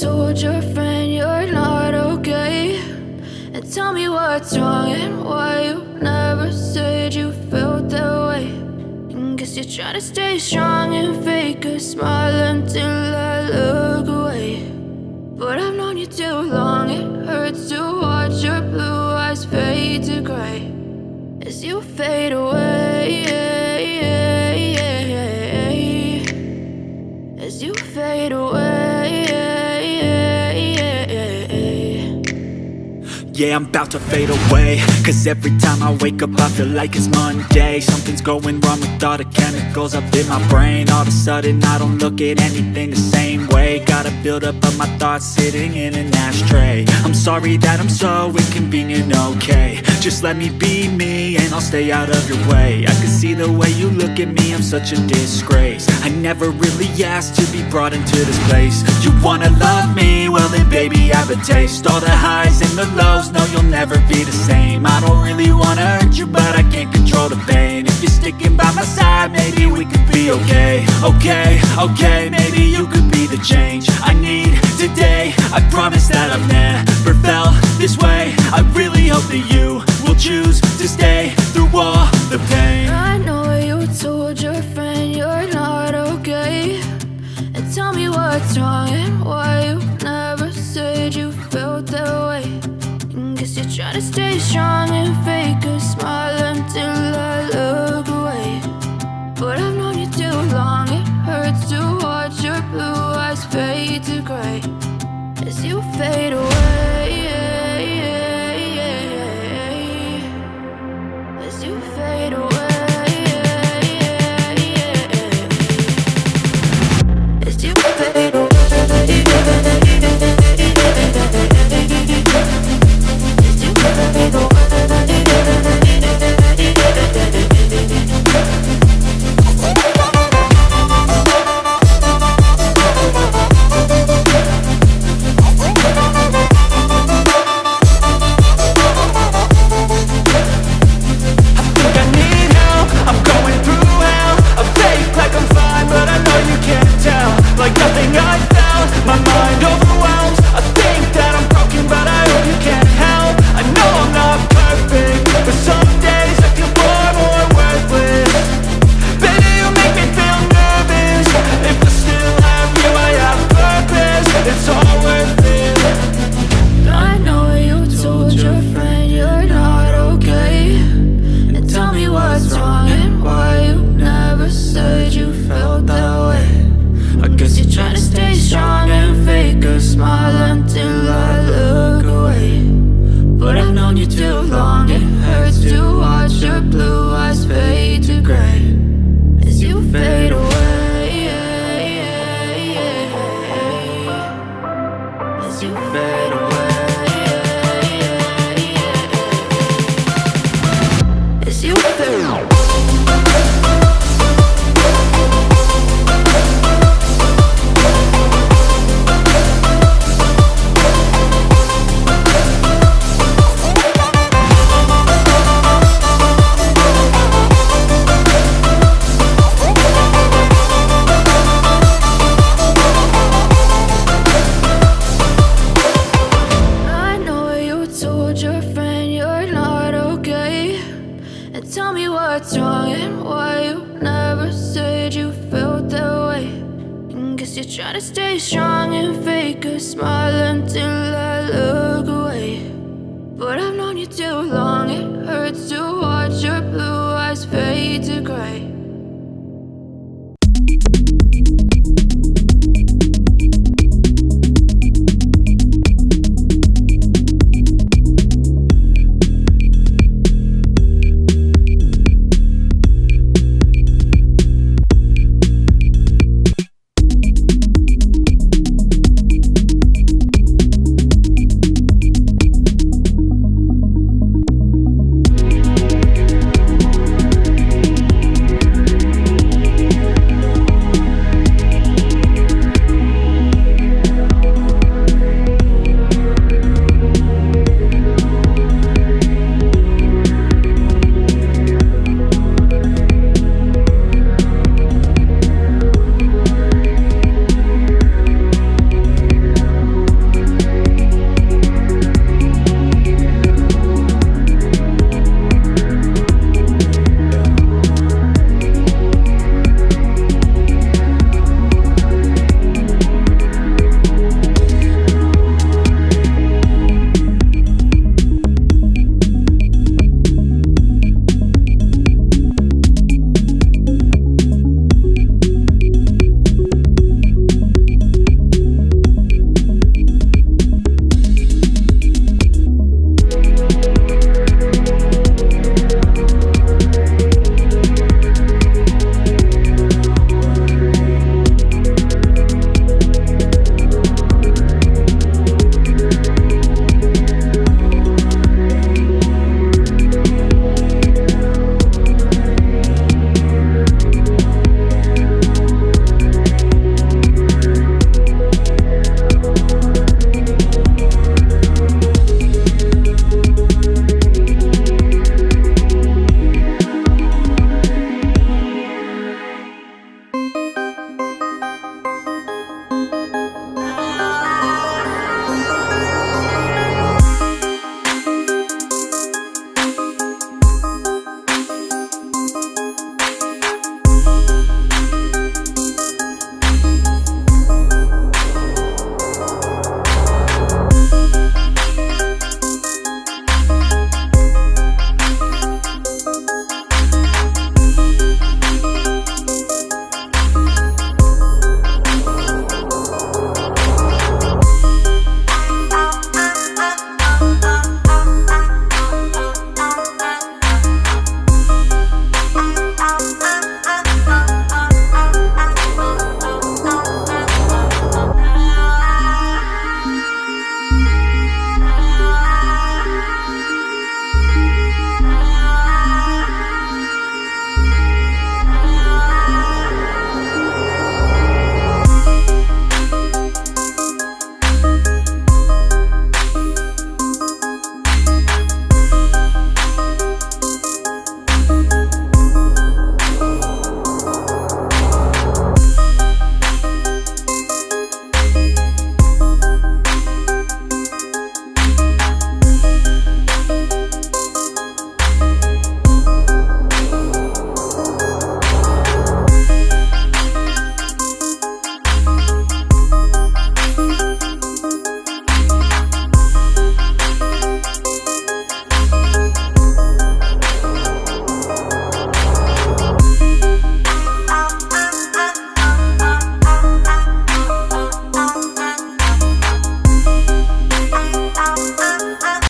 told your friend you're not okay? And tell me what's wrong and why you never said you felt that way. And guess you're trying to stay strong and fake a smile until I look away. But I've known you too long, it hurts to watch your blue eyes fade to gray as you fade away, as you fade away. Yeah, I'm about to fade away, cause every time I wake up I feel like it's Monday. Something's going wrong with all the chemicals up in my brain. All of a sudden I don't look at anything the same way. Gotta build up of my thoughts sitting in an ashtray. I'm sorry that I'm so inconvenient, okay? Just let me be me and I'll stay out of your way. I can see the way you look at me, I'm such a disgrace. I never really asked to be brought into this place. You wanna love me? Well then baby I have a taste. All the highs and the lows, no you'll never be the same. I don't really wanna hurt you but I can't control the pain. If you're sticking by my side maybe we could be okay. Okay, maybe you could be the change I need today. I promise that I've never felt this way. I really hope that you will choose to stay through all the pain. I know you told your friend you're not okay. And tell me what's wrong and why you never said you felt that way. And guess you're trying to stay strong and fake a smile until I look away. But I've known you too long, it hurts to watch your blue eyes fade to gray as you fade away, as you fade away, as you fade away. Like nothing I felt, my mind overwhelmed. I think that I'm broken but I hope you can't help. I know I'm not perfect, but some days I feel far more worthless. Baby, you make me feel nervous. If I still have you, I have purpose. It's all worth it. I know you told your friend you're not okay. And tell me what's wrong and why you never said you felt that way. I guess you're trying to stay strong and fake a smile until I look away. But I've known you too long, it hurts to watch your blue eyes fade to gray as you fade away, as you fade away, as you fade away. Your friend you're not okay. And tell me what's wrong and why you never said you felt that way. And guess you're trying to stay strong and fake a smile until I look away. But I've known you too long, it hurts to watch your blue eyes fade to gray